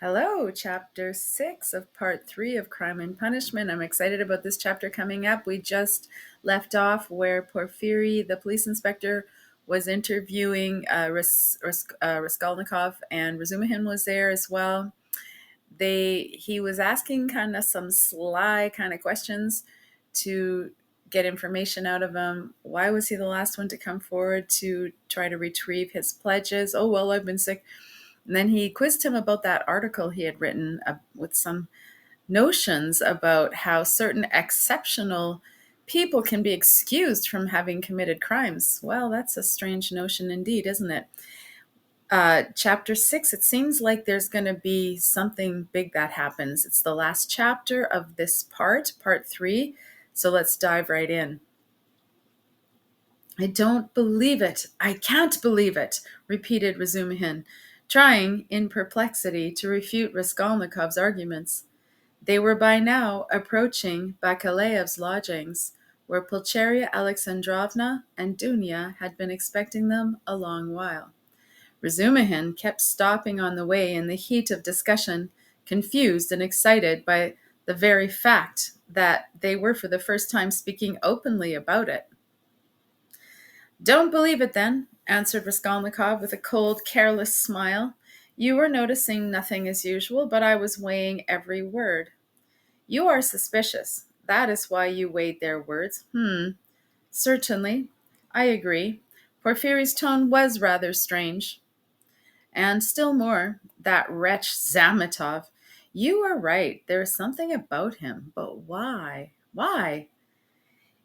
Hello, chapter 6 of part 3 of Crime and Punishment. I'm excited about this chapter coming up. We just left off where Porfiry, the police inspector, was interviewing Raskolnikov, and Razumihin was there as well. He was asking kind of some sly kind of questions to get information out of him. Why was he the last one to come forward to try to retrieve his pledges? Oh, well, I've been sick. And then he quizzed him about that article he had written with some notions about how certain exceptional people can be excused from having committed crimes. Well, that's a strange notion indeed, isn't it? Chapter 6, it seems like there's going to be something big that happens. It's the last chapter of this part 3. So let's dive right in. I don't believe it. I can't believe it, repeated Razumihin, trying, in perplexity, to refute Raskolnikov's arguments. They were by now approaching Bakaleyev's lodgings, where Pulcheria Alexandrovna and Dunya had been expecting them a long while. Razumihin kept stopping on the way in the heat of discussion, confused and excited by the very fact that they were for the first time speaking openly about it. "Don't believe it, then," answered Raskolnikov with a cold, careless smile. "You were noticing nothing as usual, but I was weighing every word. You are suspicious. That is why you weighed their words. Certainly. I agree. Porfiry's tone was rather strange. And still more, that wretch Zametov. You are right. There is something about him. But why? Why?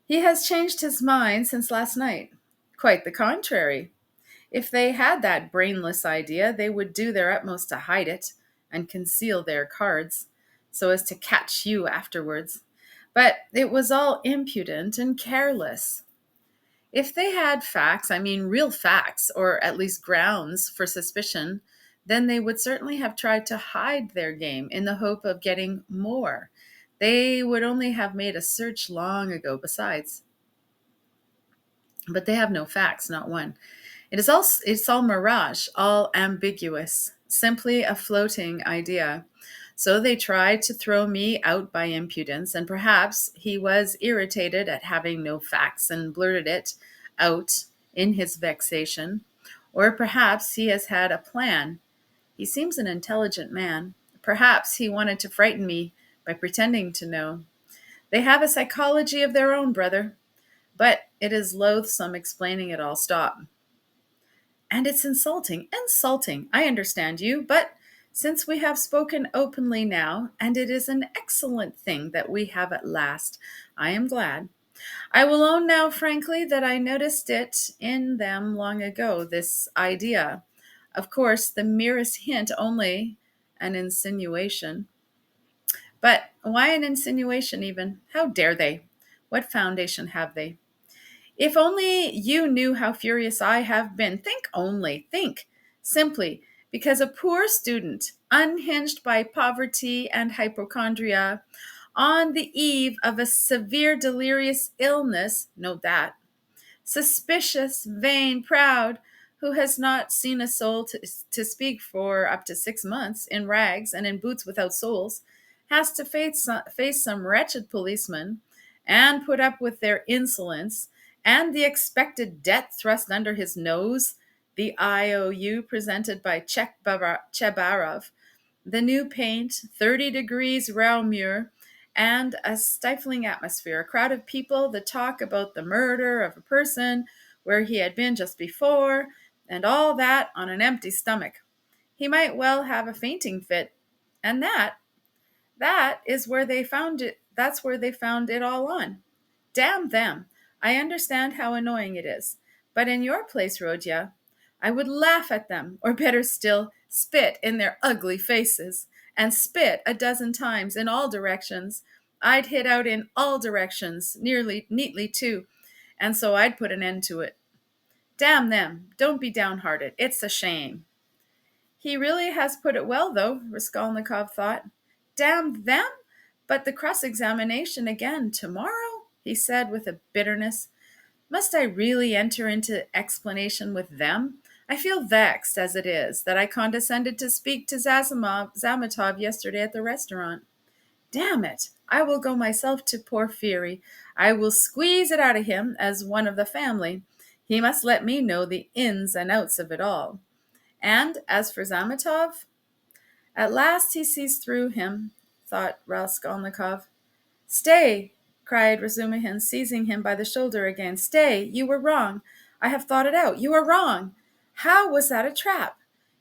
He has changed his mind since last night. Quite the contrary. If they had that brainless idea, they would do their utmost to hide it and conceal their cards, so as to catch you afterwards. But it was all impudent and careless. If they had facts, I mean real facts, or at least grounds for suspicion, then they would certainly have tried to hide their game in the hope of getting more. They would only have made a search long ago besides. But they have no facts, not one. It's all mirage, all ambiguous, simply a floating idea. So they tried to throw me out by impudence, and perhaps he was irritated at having no facts and blurted it out in his vexation. Or perhaps he has had a plan. He seems an intelligent man. Perhaps he wanted to frighten me by pretending to know. They have a psychology of their own, brother. But it is loathsome explaining it all. Stop. And it's insulting. Insulting. I understand you, but since we have spoken openly now, and it is an excellent thing that we have at last, I am glad. I will own now frankly that I noticed it in them long ago, this idea. Of course, the merest hint only, an insinuation. But why an insinuation even? How dare they? What foundation have they? If only you knew how furious I have been. Think only, think, simply, because a poor student, unhinged by poverty and hypochondria, on the eve of a severe delirious illness, note that, suspicious, vain, proud, who has not seen a soul to speak for up to 6 months, in rags and in boots without soles, has to face some wretched policeman and put up with their insolence and the expected debt thrust under his nose, the IOU presented by Chebarov, the new paint, 30 degrees Raumur, and a stifling atmosphere, a crowd of people that talk about the murder of a person where he had been just before, and all that on an empty stomach. He might well have a fainting fit, and that is where they found it. That's where they found it all on. Damn them. I understand how annoying it is. But in your place, Rodya, I would laugh at them, or better still, spit in their ugly faces, and spit a dozen times in all directions. I'd hit out in all directions, neatly too, and so I'd put an end to it. Damn them. Don't be downhearted. It's a shame. He really has put it well, though, Raskolnikov thought. Damn them? But the cross-examination again tomorrow, he said with a bitterness. Must I really enter into explanation with them? I feel vexed as it is that I condescended to speak to Zamatov yesterday at the restaurant. Damn it! I will go myself to Porfiry. I will squeeze it out of him as one of the family. He must let me know the ins and outs of it all. And as for Zamatov, at last he sees through him, thought Raskolnikov. Stay, cried Razumihin, seizing him by the shoulder again. Stay, you were wrong. I have thought it out. You are wrong. How was that a trap?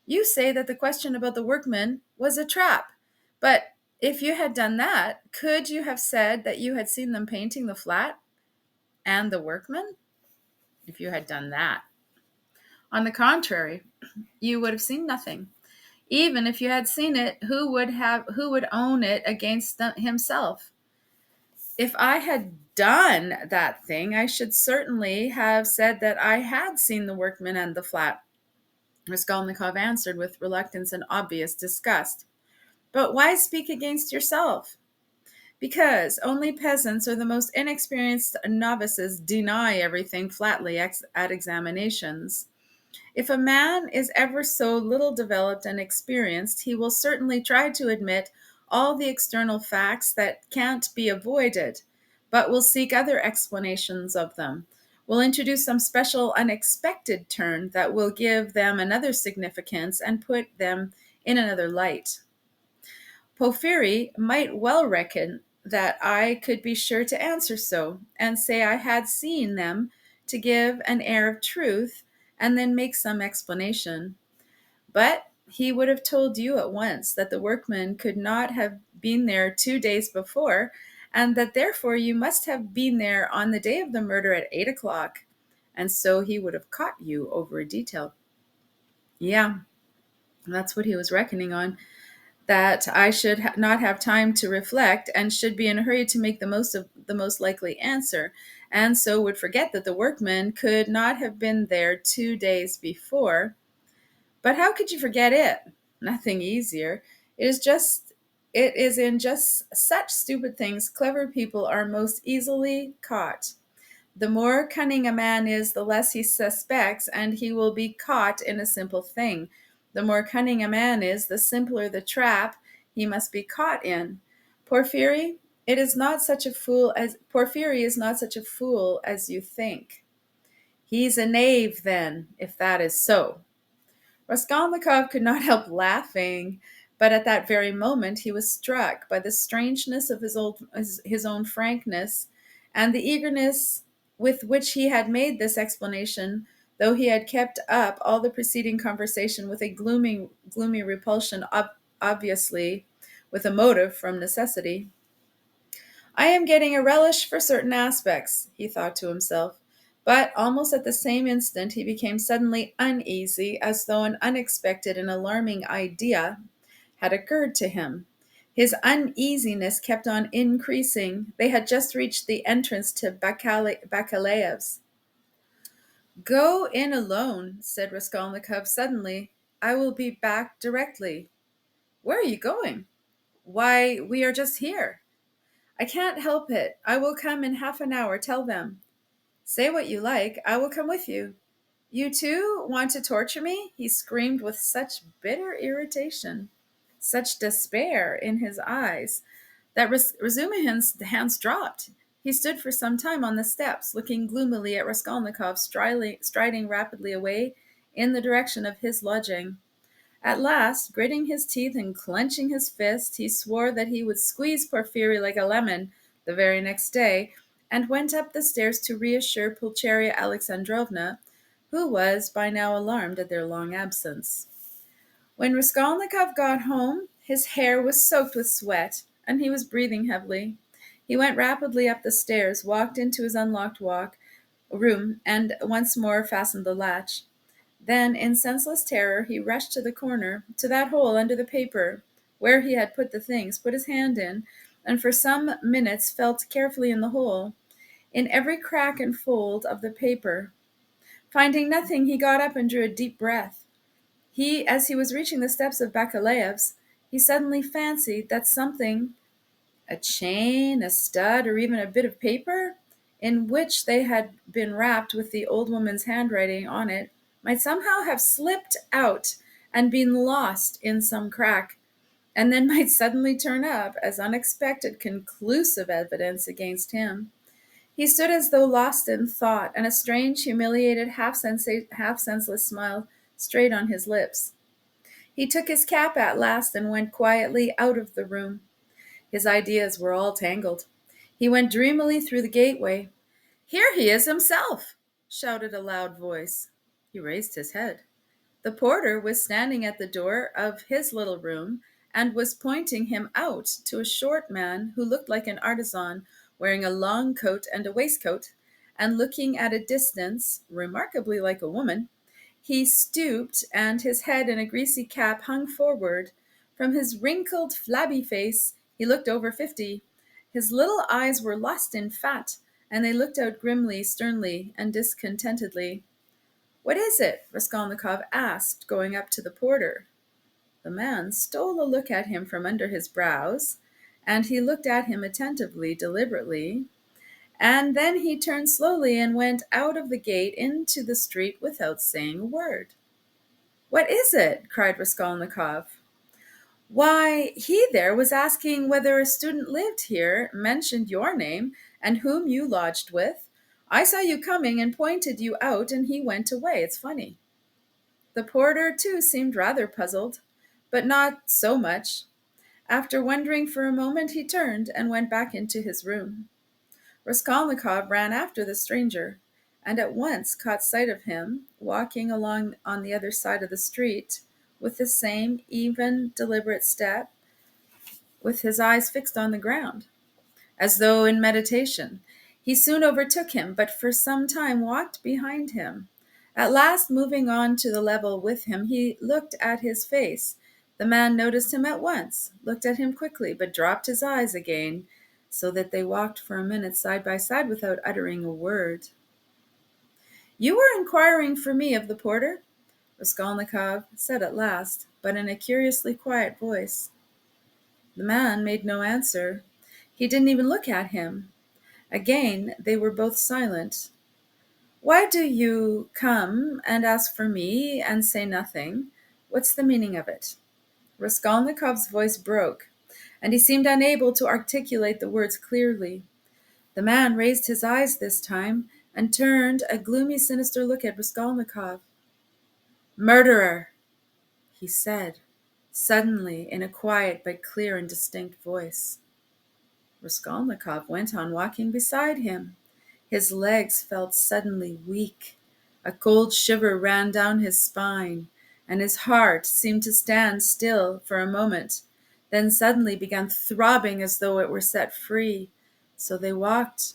You say that the question about the workmen was a trap. But if you had done that, could you have said that you had seen them painting the flat and the workmen? If you had done that. On the contrary, you would have seen nothing. Even if you had seen it, who would own it against himself? If I had done that thing, I should certainly have said that I had seen the workmen and the flat. Raskolnikov answered with reluctance and obvious disgust. But why speak against yourself? Because only peasants or the most inexperienced novices deny everything flatly at examinations. If a man is ever so little developed and experienced, he will certainly try to admit all the external facts that can't be avoided, but will seek other explanations of them, will introduce some special unexpected turn that will give them another significance and put them in another light. Porfiry might well reckon that I could be sure to answer so, and say I had seen them to give an air of truth, and then make some explanation. But he would have told you at once that the workmen could not have been there 2 days before, and that therefore you must have been there on the day of the murder at 8 o'clock. And so he would have caught you over a detail. Yeah, that's what he was reckoning on, that I should not have time to reflect and should be in a hurry to make the most of the most likely answer, and so would forget that the workmen could not have been there 2 days before. But how could you forget it? Nothing easier. It is in just such stupid things clever people are most easily caught. The more cunning a man is, the less he suspects, and he will be caught in a simple thing. The more cunning a man is, the simpler the trap he must be caught in. Porfiry, Porfiry is not such a fool as you think. He's a knave, then, if that is so. Raskolnikov could not help laughing, but at that very moment he was struck by the strangeness of his own frankness, and the eagerness with which he had made this explanation, though he had kept up all the preceding conversation with a gloomy repulsion, obviously with a motive from necessity. I am getting a relish for certain aspects, he thought to himself, but almost at the same instant he became suddenly uneasy, as though an unexpected and alarming idea had occurred to him. His uneasiness kept on increasing. They had just reached the entrance to Bakaleyev's. Go in alone, said Raskolnikov suddenly. I will be back directly. Where are you going? Why, we are just here. I can't help it. I will come in half an hour. Tell them. Say what you like. I will come with you. You too want to torture me? He screamed with such bitter irritation, such despair in his eyes, that Razumihin's hands dropped. He stood for some time on the steps, looking gloomily at Raskolnikov striding rapidly away in the direction of his lodging. At last, gritting his teeth and clenching his fist, he swore that he would squeeze Porfiry like a lemon the very next day, and went up the stairs to reassure Pulcheria Alexandrovna, who was by now alarmed at their long absence. When Raskolnikov got home, his hair was soaked with sweat, and he was breathing heavily. He went rapidly up the stairs, walked into his unlocked room, and once more fastened the latch. Then, in senseless terror, he rushed to the corner, to that hole under the paper, where he had put the things, put his hand in, and for some minutes felt carefully in the hole, in every crack and fold of the paper. Finding nothing, he got up and drew a deep breath. As he was reaching the steps of Bakaleyev's, he suddenly fancied that something, a chain, a stud, or even a bit of paper, in which they had been wrapped with the old woman's handwriting on it, might somehow have slipped out and been lost in some crack, and then might suddenly turn up as unexpected conclusive evidence against him. He stood as though lost in thought, and a strange, humiliated, half senseless smile strayed on his lips. He took his cap at last and went quietly out of the room. His ideas were all tangled. He went dreamily through the gateway. "Here he is himself!" shouted a loud voice. He raised his head. The porter was standing at the door of his little room and was pointing him out to a short man who looked like an artisan, wearing a long coat and a waistcoat, and looking at a distance remarkably like a woman. He stooped, and his head in a greasy cap hung forward. From his wrinkled, flabby face, he looked over 50. His little eyes were lost in fat, and they looked out grimly, sternly, and discontentedly. "What is it?" Raskolnikov asked, going up to the porter. The man stole a look at him from under his brows, and he looked at him attentively, deliberately, and then he turned slowly and went out of the gate into the street without saying a word. "What is it?" cried Raskolnikov. "Why, he there was asking whether a student lived here, mentioned your name, and whom you lodged with. I saw you coming and pointed you out, and he went away. It's funny." The porter, too, seemed rather puzzled, but not so much. After wondering for a moment, he turned and went back into his room. Raskolnikov ran after the stranger, and at once caught sight of him, walking along on the other side of the street, with the same even, deliberate step, with his eyes fixed on the ground, as though in meditation. He soon overtook him, but for some time walked behind him. At last, moving on to the level with him, he looked at his face. The man noticed him at once, looked at him quickly, but dropped his eyes again, so that they walked for a minute side by side without uttering a word. "You were inquiring for me of the porter?" Raskolnikov said at last, but in a curiously quiet voice. The man made no answer. He didn't even look at him. Again they were both silent. "Why do you come and ask for me and say nothing? What's the meaning of it?" Raskolnikov's voice broke, and he seemed unable to articulate the words clearly. The man raised his eyes this time and turned a gloomy, sinister look at Raskolnikov. "Murderer!" he said, suddenly, in a quiet but clear and distinct voice. Raskolnikov went on walking beside him. His legs felt suddenly weak. A cold shiver ran down his spine, and his heart seemed to stand still for a moment, then suddenly began throbbing as though it were set free. So they walked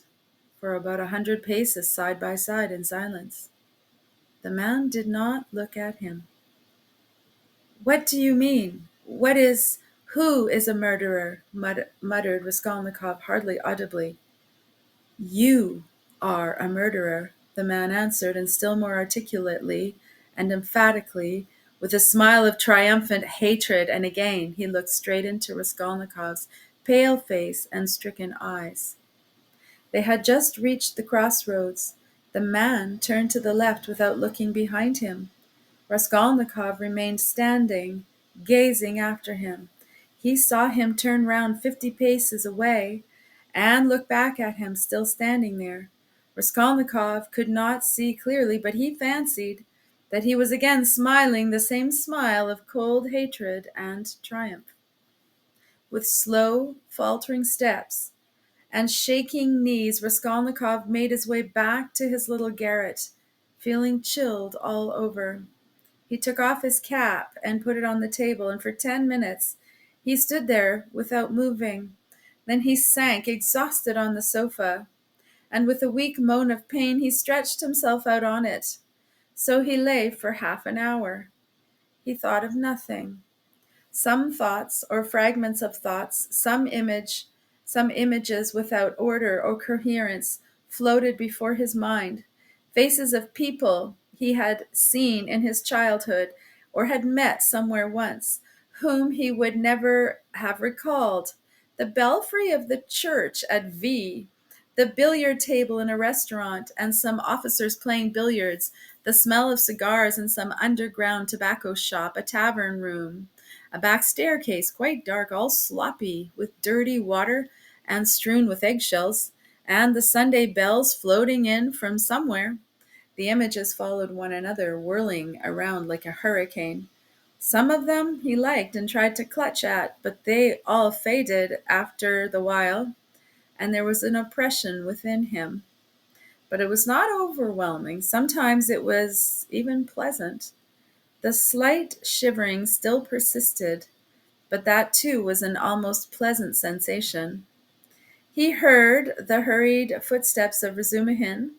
for about 100 paces side by side in silence. The man did not look at him. "What do you mean? Who is a murderer?" muttered Raskolnikov hardly audibly. "You are a murderer," the man answered, and still more articulately and emphatically, with a smile of triumphant hatred, and again he looked straight into Raskolnikov's pale face and stricken eyes. They had just reached the crossroads. The man turned to the left without looking behind him. Raskolnikov remained standing, gazing after him. He saw him turn round 50 paces away and look back at him, still standing there. Raskolnikov could not see clearly, but he fancied that he was again smiling the same smile of cold hatred and triumph. With slow, faltering steps and shaking knees, Raskolnikov made his way back to his little garret, feeling chilled all over. He took off his cap and put it on the table, and for 10 minutes he stood there without moving. Then he sank exhausted on the sofa, and with a weak moan of pain he stretched himself out on it. So he lay for half an hour. He thought of nothing. Some thoughts, or fragments of thoughts, some images without order or coherence floated before his mind. Faces of people he had seen in his childhood or had met somewhere once, whom he would never have recalled. The belfry of the church at V, the billiard table in a restaurant, and some officers playing billiards, The smell of cigars in some underground tobacco shop, a tavern room, a back staircase quite dark, all sloppy with dirty water and strewn with eggshells, and the Sunday bells floating in from somewhere. The images followed one another, whirling around like a hurricane. Some of them he liked and tried to clutch at, but they all faded after the while, and there was an oppression within him. But it was not overwhelming. Sometimes it was even pleasant. The slight shivering still persisted, but that too was an almost pleasant sensation. He heard the hurried footsteps of Razumihin.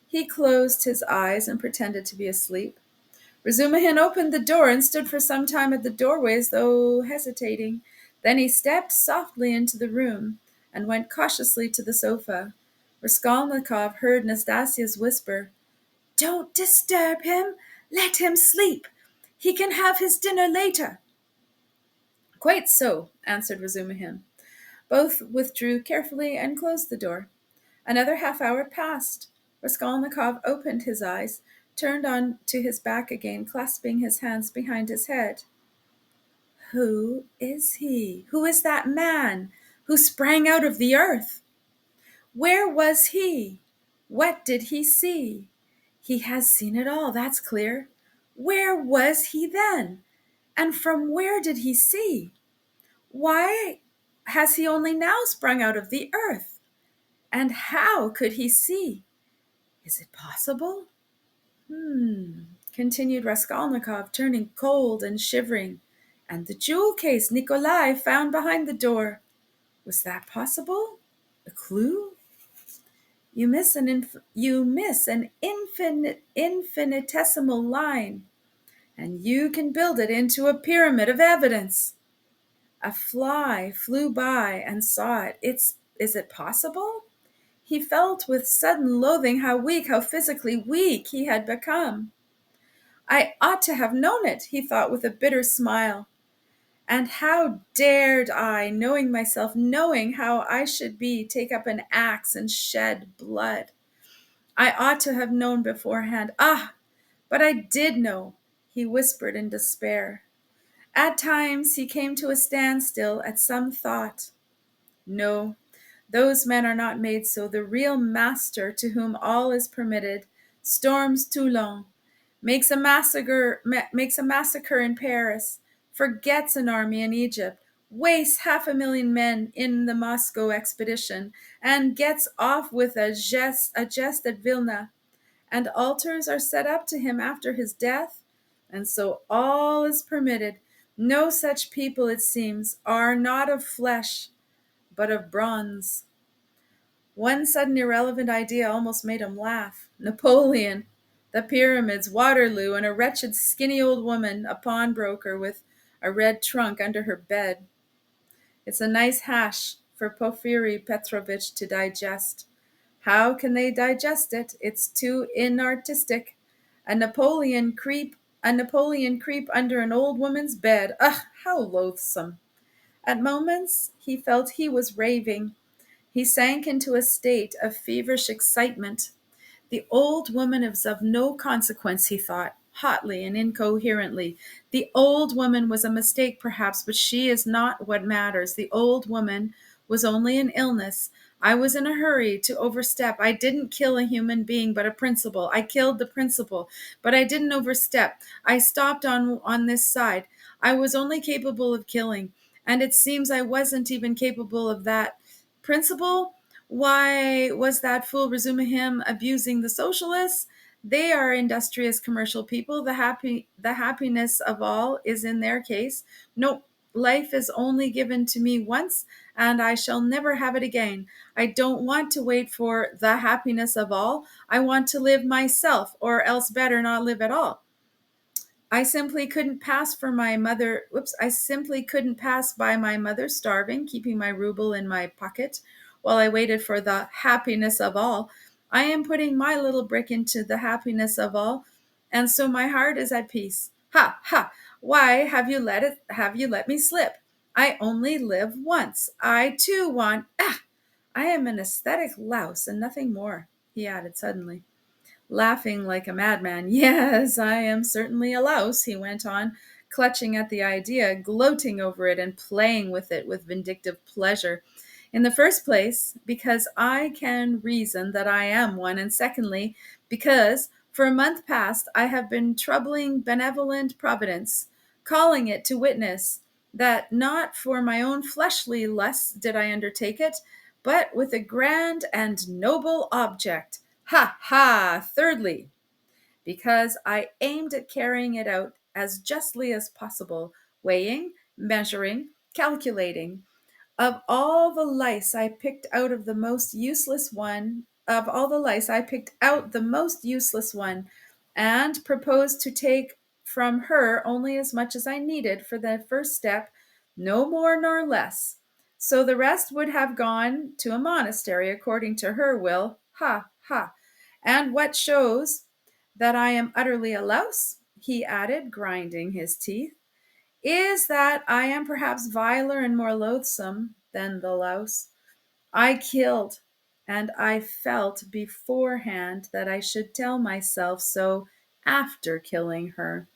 He closed his eyes and pretended to be asleep. Razumihin opened the door and stood for some time at the doorway as though hesitating. Then he stepped softly into the room and went cautiously to the sofa. Raskolnikov heard Nastasia's whisper, "Don't disturb him. Let him sleep. He can have his dinner later." "Quite so," answered Razumihin. Both withdrew carefully and closed the door. Another half-hour passed. Raskolnikov opened his eyes, turned on to his back again, clasping his hands behind his head. Who is he? Who is that man who sprang out of the earth? Where was he? What did he see? He has seen it all, that's clear. Where was he then? And from where did he see? Why has he only now sprung out of the earth? And how could he see? Is it possible? Continued Raskolnikov, turning cold and shivering. And the jewel case Nikolai found behind the door. Was that possible? A clue? You miss an infinitesimal line, and you can build it into a pyramid of evidence. A fly flew by and saw it. Is it possible? He felt with sudden loathing how weak, how physically weak he had become. I ought to have known it, he thought with a bitter smile. And how dared I, knowing myself, knowing how I should be, take up an axe and shed blood? I ought to have known beforehand. Ah, but I did know, he whispered in despair. At times he came to a standstill at some thought. No, those men are not made so. The real master to whom all is permitted storms Toulon, makes a massacre in Paris, forgets an army in Egypt, wastes 500,000 men in the Moscow expedition, and gets off with a jest at Vilna, and altars are set up to him after his death, and so all is permitted. No such people, it seems, are not of flesh, but of bronze. One sudden irrelevant idea almost made him laugh. Napoleon, the pyramids, Waterloo, and a wretched skinny old woman, a pawnbroker with a red trunk under her bed. It's a nice hash for Porfiry Petrovitch to digest. How can they digest it? It's too inartistic. A Napoleon creep under an old woman's bed. Ugh, how loathsome. At moments he felt he was raving. He sank into a state of feverish excitement. The old woman is of no consequence, he thought, hotly and incoherently. The old woman was a mistake, perhaps, but she is not what matters. The old woman was only an illness. I was in a hurry to overstep. I didn't kill a human being, but a principle. I killed the principle, but I didn't overstep. I stopped on this side. I was only capable of killing, and it seems I wasn't even capable of that. Principle? Why was that fool Razumihin abusing the socialists? They are industrious commercial people. The happiness of all is in their case. No, life is only given to me once, and I shall never have it again. I don't want to wait for the happiness of all. I want to live myself, or else better not live at all. I simply couldn't pass for my mother. I simply couldn't pass by my mother starving, keeping my ruble in my pocket while I waited for the happiness of all. I am putting my little brick into the happiness of all, and so my heart is at peace. Ha, ha! Why have you let me slip? I only live once. I too want. Ah! I am an aesthetic louse and nothing more, he added suddenly. laughing like a madman. Yes, I am certainly a louse, he went on, clutching at the idea, gloating over it, and playing with it with vindictive pleasure. In the first place, because I can reason that I am one, and secondly, because for a month past I have been troubling benevolent Providence, calling it to witness that not for my own fleshly lusts did I undertake it, but with a grand and noble object. Ha, ha! Thirdly, because I aimed at carrying it out as justly as possible, weighing, measuring, calculating. Of all the lice I picked out of the most useless one, of all the lice I picked out the most useless one, and proposed to take from her only as much as I needed for the first step, no more nor less. So the rest would have gone to a monastery according to her will. Ha, ha. And what shows that I am utterly a louse, he added, grinding his teeth, is that I am perhaps viler and more loathsome than the louse. I killed, and I felt beforehand that I should tell myself so after killing her.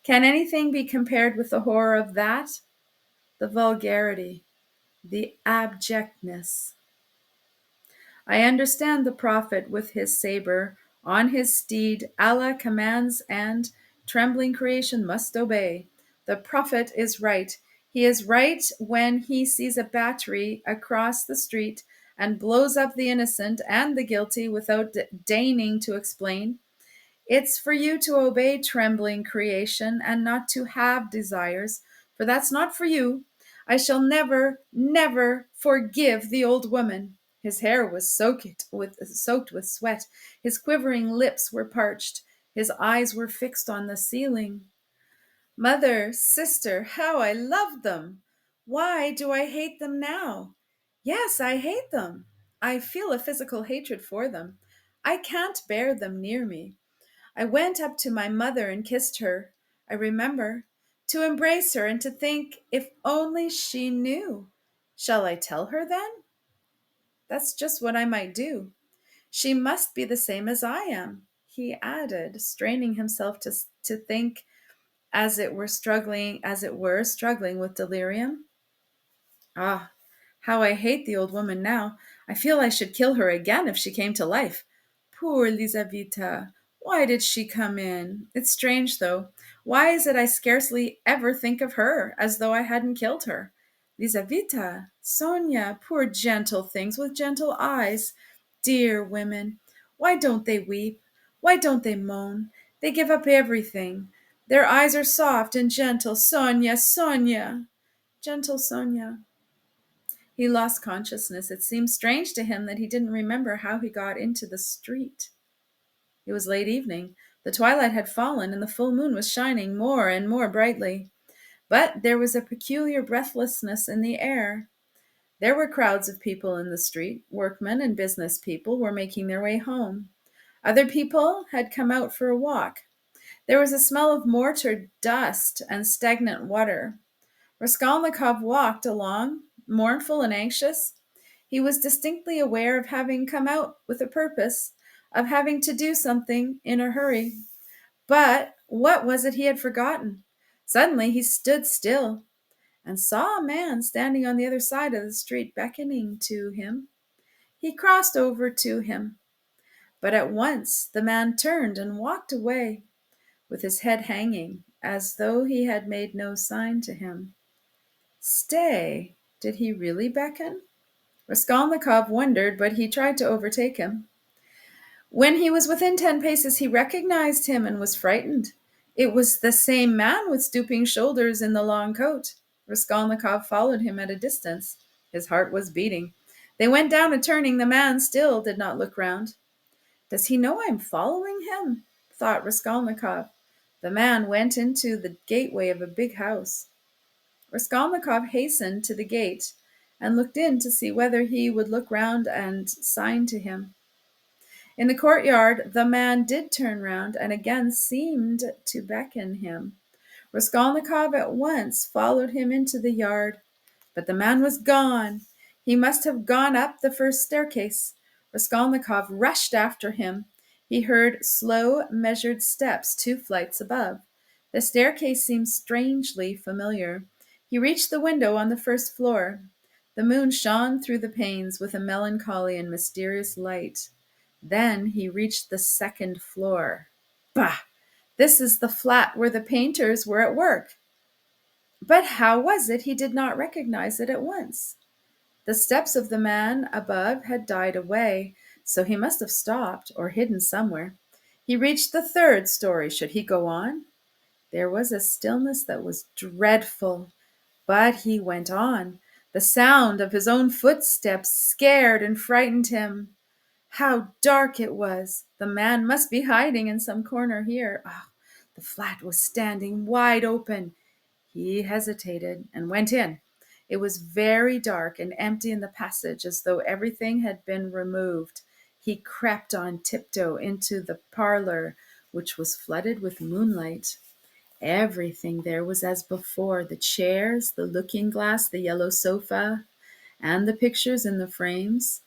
Can anything be compared with the horror of that? The vulgarity, the abjectness. I understand the prophet with his saber on his steed. Allah commands, and trembling creation must obey. The prophet is right. He is right when he sees a battery across the street and blows up the innocent and the guilty without deigning to explain. It's for you to obey, trembling creation, and not to have desires, for that's not for you. I shall never, never forgive the old woman. His hair was soaked with sweat. His quivering lips were parched. His eyes were fixed on the ceiling. Mother, sister, how I loved them! Why do I hate them now? Yes, I hate them. I feel a physical hatred for them. I can't bear them near me. I went up to my mother and kissed her, I remember, to embrace her and to think if only she knew. Shall I tell her then? That's just what I might do. She must be the same as I am, he added, straining himself to think, as it were struggling with delirium. Ah, how I hate the old woman now. I feel I should kill her again if she came to life. Poor Lizaveta. Why did she come in? It's strange, though. Why is it I scarcely ever think of her, as though I hadn't killed her? Lizaveta, Sonia, poor gentle things with gentle eyes. Dear women. Why don't they weep? Why don't they moan? They give up everything. Their eyes are soft and gentle. Sonia, Sonia. Gentle Sonia. He lost consciousness. It seemed strange to him that he didn't remember how he got into the street. It was late evening. The twilight had fallen, and the full moon was shining more and more brightly. But there was a peculiar breathlessness in the air. There were crowds of people in the street. Workmen and business people were making their way home. Other people had come out for a walk. There was a smell of mortar dust and stagnant water. Raskolnikov walked along, mournful and anxious. He was distinctly aware of having come out with a purpose, of having to do something in a hurry. But what was it he had forgotten? Suddenly he stood still and saw a man standing on the other side of the street beckoning to him. He crossed over to him, but at once the man turned and walked away with his head hanging, as though he had made no sign to him. Stay, did he really beckon? Raskolnikov wondered, but he tried to overtake him. When he was within 10 paces, he recognized him and was frightened. It was the same man with stooping shoulders in the long coat. Raskolnikov followed him at a distance. His heart was beating. They went down a turning. The man still did not look round. Does he know I'm following him? Thought Raskolnikov. The man went into the gateway of a big house. Raskolnikov hastened to the gate and looked in to see whether he would look round and sign to him. In the courtyard, the man did turn round and again seemed to beckon him. Raskolnikov at once followed him into the yard, but the man was gone. He must have gone up the first staircase. Raskolnikov rushed after him. He heard slow, measured steps 2 flights above. The staircase seemed strangely familiar. He reached the window on the first floor. The moon shone through the panes with a melancholy and mysterious light. Then he reached the second floor. Bah! This is the flat where the painters were at work. But how was it he did not recognize it at once? The steps of the man above had died away, so he must have stopped or hidden somewhere. He reached the third story. Should he go on? There was a stillness that was dreadful, but he went on. The sound of his own footsteps scared and frightened him. How dark it was! The man must be hiding in some corner here. Ah, the flat was standing wide open. He hesitated and went in. It was very dark and empty in the passage, as though everything had been removed. He crept on tiptoe into the parlor, which was flooded with moonlight. Everything there was as before: the chairs, the looking glass, the yellow sofa, and the pictures in the frames.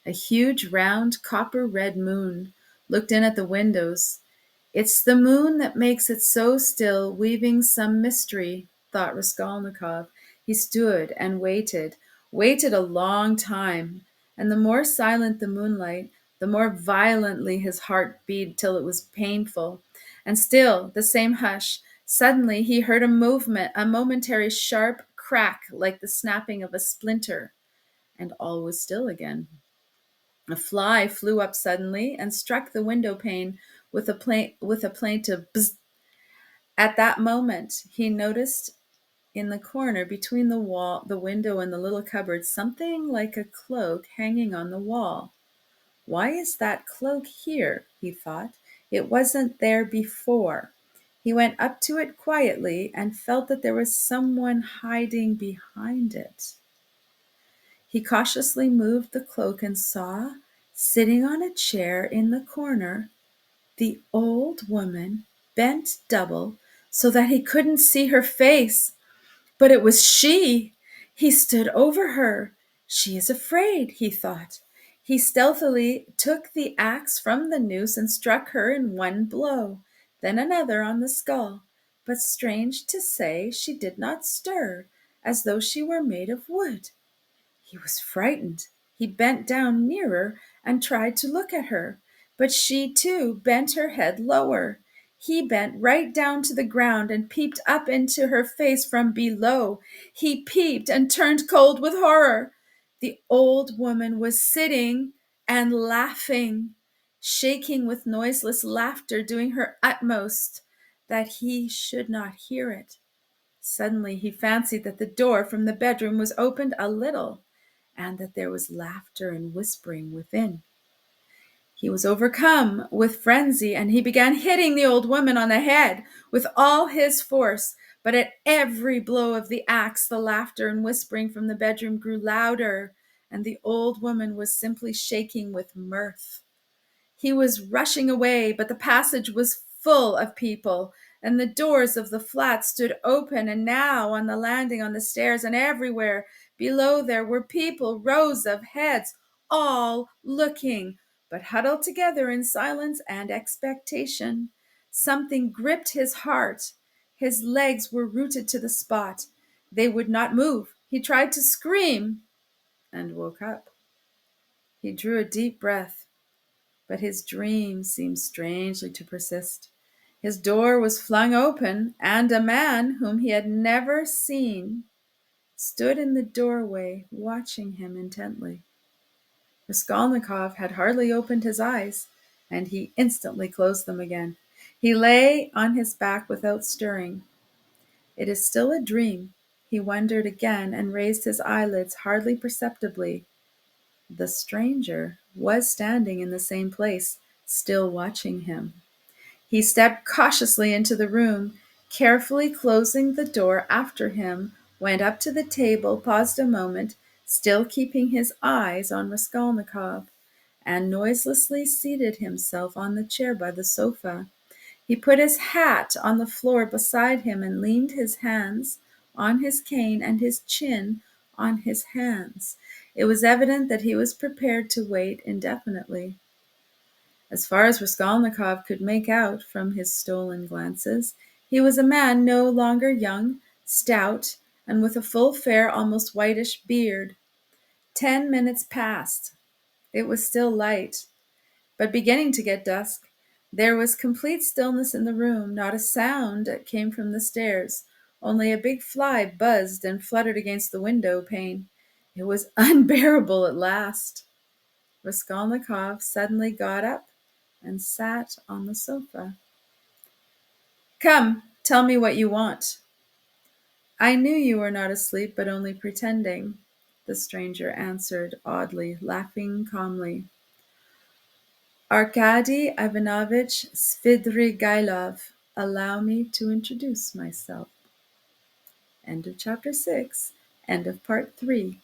A huge, round, copper-red moon looked in at the windows. "It's the moon that makes it so still, weaving some mystery," thought Raskolnikov. He stood and waited a long time, and the more silent the moonlight, the more violently his heart beat till it was painful. And still the same hush. Suddenly he heard a movement, a momentary sharp crack like the snapping of a splinter, and all was still again. A fly flew up suddenly and struck the window pane with a plaintive buzz. At that moment he noticed in the corner between the window and the little cupboard, something like a cloak hanging on the wall. "Why is that cloak here?" he thought. "It wasn't there before." He went up to it quietly and felt that there was someone hiding behind it. He cautiously moved the cloak and saw, sitting on a chair in the corner, the old woman, bent double so that he couldn't see her face. But it was she! He stood over her. "She is afraid," he thought. He stealthily took the axe from the noose and struck her in one blow, then another on the skull. But strange to say, she did not stir, as though she were made of wood. He was frightened. He bent down nearer and tried to look at her, but she too bent her head lower. He bent right down to the ground and peeped up into her face from below. He peeped and turned cold with horror. The old woman was sitting and laughing, shaking with noiseless laughter, doing her utmost that he should not hear it. Suddenly he fancied that the door from the bedroom was opened a little, and that there was laughter and whispering within. He was overcome with frenzy, and he began hitting the old woman on the head with all his force. But at every blow of the axe, the laughter and whispering from the bedroom grew louder, and the old woman was simply shaking with mirth. He was rushing away, but the passage was full of people, and the doors of the flat stood open, and now on the landing, on the stairs, and everywhere below there were people, rows of heads, all looking, but huddled together in silence and expectation. Something gripped his heart. His legs were rooted to the spot. They would not move. He tried to scream and woke up. He drew a deep breath. But his dream seemed strangely to persist. His door was flung open, and a man whom he had never seen stood in the doorway watching him intently. Raskolnikov had hardly opened his eyes, and he instantly closed them again. He lay on his back without stirring. "It is still a dream," he wondered again, and raised his eyelids hardly perceptibly. The stranger was standing in the same place, still watching him. He stepped cautiously into the room, carefully closing the door after him, went up to the table, paused a moment, still keeping his eyes on Raskolnikov, and noiselessly seated himself on the chair by the sofa. He put his hat on the floor beside him and leaned his hands on his cane and his chin on his hands. It was evident that he was prepared to wait indefinitely. As far as Raskolnikov could make out from his stolen glances, he was a man no longer young, stout, and with a full, fair, almost whitish beard. 10 minutes passed. It was still light, but beginning to get dusk. There was complete stillness in the room. Not a sound came from the stairs. Only a big fly buzzed and fluttered against the window pane. It was unbearable at last. Raskolnikov suddenly got up and sat on the sofa. "Come, tell me what you want." "I knew you were not asleep, but only pretending," the stranger answered oddly, laughing calmly. "Arkady Ivanovitch Svidrigailov, allow me to introduce myself." End of chapter 6. End of part 3.